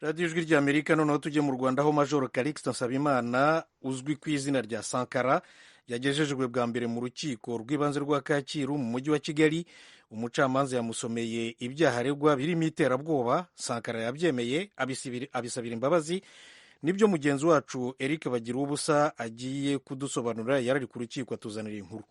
radiyo ijwi ry'amerika. noneho tujye mu rwanda aho majoro Calixte Nsabimana uzwi ku izina rya Sankara yagejejwe bwa mbere mu rukiko rw'ibanze rwa Kacyiru mu mujyi wa Kigali. Umucamanza yamusomeye ibyaha aregwa birimo iterabwoba. Sankara yabyemeye abisabira imbabazi. Nibyo mugenzi wacu Eric Bagiruwubusa agiye kudusobanurira. Yarari ku rukiko atuzanira inkuru.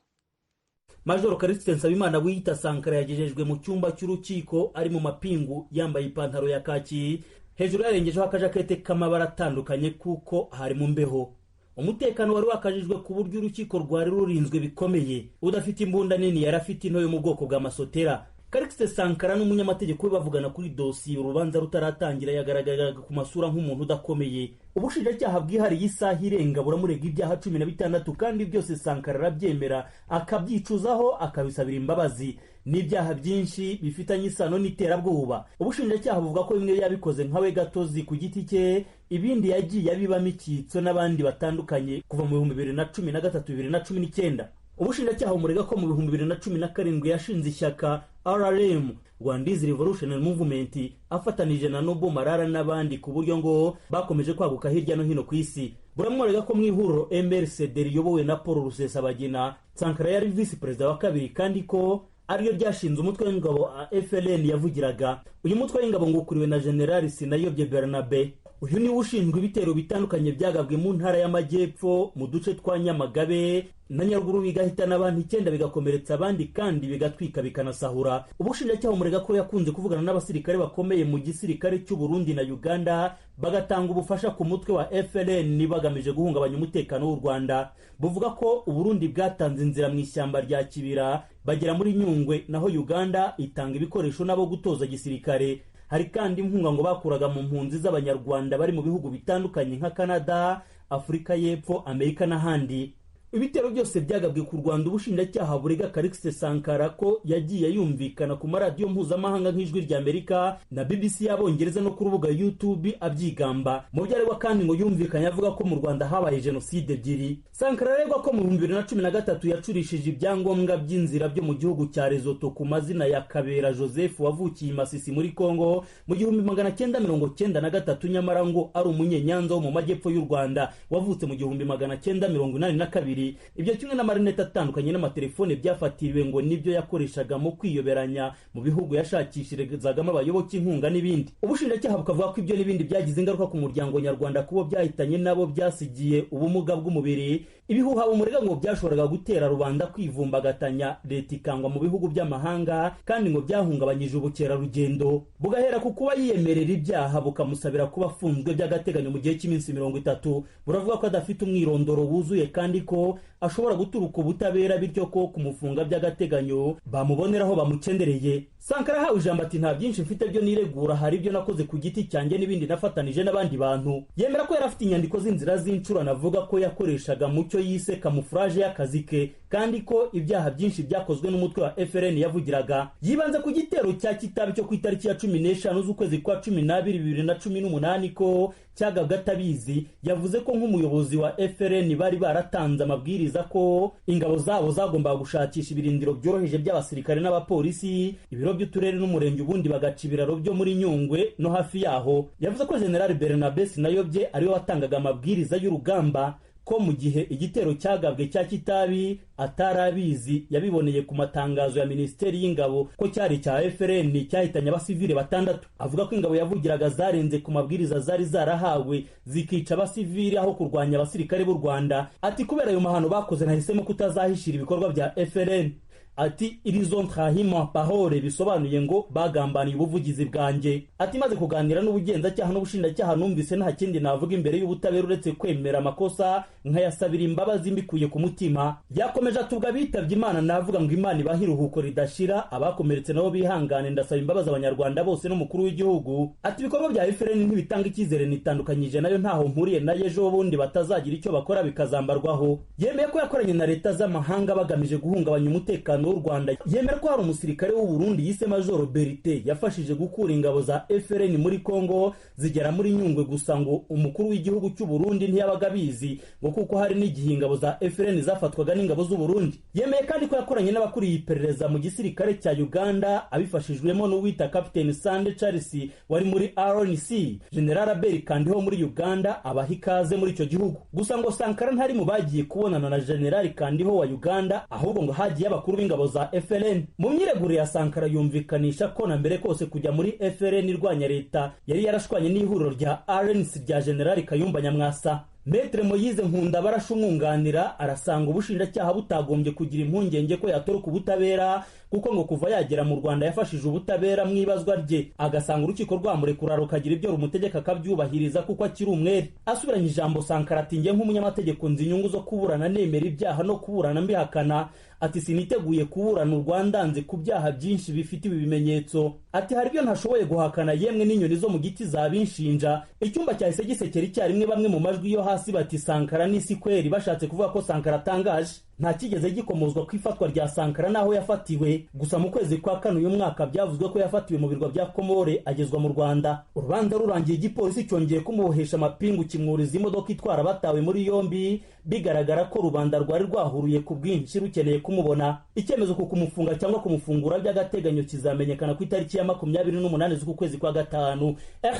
Majoro Calixte Nsabimana wiyita Sankara yagejejwe mu cyumba cy'urukiko ari mu mapingu yambaye ipantaro ya kaki, hejuru yarengejeho akajakete k'amabara atandukanye kuko hari mu mbeho. Umutekano wari wakajijwe ku buryo urukiko rwari rurinzwe bikomeye. Udafite imbunda nini yari afite into yo mu bwoko bwa masotera. Calixte Sankara n'umunyamategeko we bavugana kuri dosiye urubanza rutaratangira yagaragaraga ku masura nk'umuntu udakomeye. Ubushinjacyaha bwihariye isaha irenga buramurega ibyaha 16 kandi byose Sankara arabyemera akabyicuzaho akabisabira imbabazi. N'ibyaha byinshi bifitanye isano n'iterabwoba. Ubushinjacyaha buvuga ko bimwe yabikoze nkawe gatozi ku giti cye, ibindi yagiye abibamo icyitso n'abandi batandukanye kuva mu 2013-2019. Ubushinjacyaha bumurega ko mu 2017 yashinze ishyaka RRM, Rwandizi Revolutionary Movement, afatanije na Nobo Marara n'abandi ku buryo ngo bakomeje kwaguka hirya no hino ku isi. Buramurega ko mu ihuriro MRCD riyobowe na Paul Rusesabagina, Sankara yari vice president wa kabiri kandi ko ariyo ryashinze umutwe w'ingabo FLN yavugiraga. Uyu mutwe w'ingabo ngukuriwe na General Sinayobye Bernabe. Uyu ni ushinzwe ibitero bitandukanye byagabwe mu ntara y'Amajyepfo, mu duce twa Nyamagabe na Nyaruguru, bigahitana abantu 9 bigakomeretsa abandi kandi bigatwika bikanasahura. Ubushinjacyaha umurega ko yakunze kuvugana n'abasirikare bakomeye mu gisirikare cy'u Burundi na Uganda bagatanga ubufasha ku mutwe wa FLN bagamije guhungabanya umutekano w'u Rwanda. Buvuga ko u Burundi bwatanze inzira mu ishyamba rya Kibira bagera muri Nyungwe, naho Uganda itanga ibikoresho nabo gutoza gisirikare. Hari kandi inkunga ngo bakuraga mu mpunzi z'abanyarwanda bari mu bihugu bitandukanye nka Canada, Afurika y'Epfo, Amerika n'ahandi. Ibitero byose byagabwe ku Rwanda. Ubushinjacyaha burega Calixte Sankara ko yagiye yumvikana ku maradiyo mpuzamahanga nk'ijwi ry'Amerika na BBC y'Abongereza no ku rubuga YouTube abyigamba. Mu byaregwa kandi ngo yumvikanye avuga ko mu Rwanda habaye jenoside ebyiri. Sankara aregwa ko mu 2013 yacurishije ibyangombwa by'inzira byo mu gihugu cya Lesotho ku mazina ya Kabera Joseph wavukiye Masisi muri Kongo mu 1993, nyamara ngo ari umunyenyanza wo mu majyepfo y'u Rwanda wavutse mu 1982. Ibyo kimwe n'amarinete atandukanye n'amatelefone byafatiriwe ngo nibyo yakoreshaga mu kwiyoberanya mu bihugu yashakishirizagamo abayoboke inkunga n'ibindi. Ubushinjacyaha bukavuga ko ibyo n'ibindi byagize ingaruka ku muryango nyarwanda kubo byahitanye nabo byasigiye ubumuga bw'umubiri. Ibihuha umurega ngo byashoboraga gutera rubanda kwivumbagatanya, leta ikangwa mu bihugu by'amahanga kandi ngo byahungabanyije ubukerarugendo. Bugahera ku kuba yiyemerera ibyaha bukamusabira kuba afunzwe by'agateganyo mu gihe cy'iminsi 30. Buravuga ko adafite umwirondoro wuzuye kandi ko ashobora guturuka ubutabera, bityo ko kumufunga by'agateganyo bamuboneraho bamucendereye. Sankara hawe ijambo ati nta byinshi mfite byo niregura, hari ibyo nakoze ku giti cyanjye n'ibindi nafatanije n'abandi bantu. Yemera ko yari afite inyandiko z'inzira z'incura navuga ko yakoreshaga mu cyo yise kamufuraje y'akazi ke kandi ko ibyaha byinshi byakozwe n'umutwe wa FLN yavugiraga. Yibanze ku gitero cya Kitabi cyo ku itariki ya 15 z'ukwezi kwa 12 2018 ko cyagabwa atabizi. Yavuze ko nk'umuyobozi wa FLN bari baratanze amabwiriza ko ingabo zabo zagombaga gushakisha ibirindiro byoroheje by'abasirikare n'abapolisi, ibiro by'uturere n'umurenge, ubundi bagaca ibiraro byo muri Nyungwe no hafi yaho. Yavuze ko General Bernabe Sinayobye ariwe watangaga amabwiriza y'urugamba, ko mu gihe igitero cyagabwe cya Kitabi atarabizi. Yabiboneye ku matangazo ya Minisiteri y'Ingabo ko cyari cya FLN cyahitanye abasivile 6. Avuga ko ingabo yavugiraga zarenze ku mabwiriza zari zarahawe zikica abasivile aho kurwanya abasirikare b'u Rwanda. Ati kubera ayo mahano bakoze nahisemo kutazahishira ibikorwa bya FLN. Ati irizon trahima parole bisobanuye ngo bagambaniye ubuvugizi bwanjye. Ati maze kuganira n'ubugenzacyaha n'ubushinjacyaha numvise nta kindi navuga imbere y'ubutabera uretse kwemera amakosa nkayasabira imbabazi mbikuye ku mutima. Yakomeje atuga bitavye Imana navuga ngo Imana ibahiruhuko ridashira, abakomeretse nabo bihangane, ndasaba imbabazi abanyarwanda bose n'umukuru w'igihugu. Ati ibikorwa bya FLN ntibitanga icyizere, nitandukanyije nayo ntaho mpuriye nayo, ejo bundi batazagira icyo bakora bikazambarwaho. Yemeye ko yakoranye na leta z'amahanga bagamije guhungabanya umutekano w'umutekano w'u Rwanda yemera ko hari umusirikare w'u Burundi yise Major Berite yafashije gukura ingabo za FRN muri Kongo zigera muri Nyungwe, gusa ngo umukuru w'igihugu cy'u Burundi ntiyabaga bizi ngo kuko hari n'igihe ingabo za FRN zafatwaga n'ingabo z'u Burundi. Yemeye kandi ko yakoranye n'abakuriye iperereza mu gisirikare cya Uganda abifashijwemo n'uwita Captain Sande Charles wari muri RNC. General Abel Kandiho muri Uganda abaha ikaze muri icyo gihugu, gusa ngo Sankara ntari mu bagiye kubonana na General Kandiho wa Uganda, ahubwo ngo hagiye abakuru b'ingabo za FLN. Mu myiregure ya Sankara yumvikanisha ko na mbere kose kujya muri FLN irwanya leta yari yarashwanye n'ihuriro rya RNC rya General Kayumba Nyamwasa. Maître Moise Nkunda barashumwunganira arasanga ubushinjacyaha butagombye kugira impungenge ko yatoroka ubutabera, kuko ngo kuva yagera mu Rwanda yafashije ubutabera mu ibazwa rye, agasanga urukiko rwamurekura rukagira ibyo rumutegeka akabyubahiriza kuko akiri umwere. Asubiranye ijambo Sankara ati nge nk'umunyamategeko nzi inyungu zo kuburana nemera ibyaha no kuburana mbihakana, ati siniteguye kuburana u Rwanda nzi ku byaha byinshi bifite ibi bimenyetso, ati hari ibyo ntashoboye guhakana yemwe n'inyoni zo mu giti zabinshinja. Icyumba cyahise gisekera icyarimwe, bamwe mu majwi yo hasi bati Sankara n'isi kweri, bashatse kuvuga ko Sankara atangaje. Nta kigeze gikomozwa ku ifatwa rya Sankara naho yafatiwe, gusa mu kwezi kwa kane uyu mwaka byavuzwe ko yafatiwe mu birwa bya Komore agezwa mu Rwanda. Urubanza rurangiye igipolisi cyongeye kumubohesha amapingu kimwuriza imodoka itwara batawe muri yombi, bigaragara ko rubanda rwari rwahuruye ku bwinshi rukeneye kumubona. Icyemezo ku kumufunga cyangwa kumufungura by'agateganyo kizamenyekana ku itariki ya 28 z'uku kwezi kwa gatanu.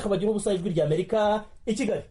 Bagira ubusa ijwi ry'Amerika i Kigali.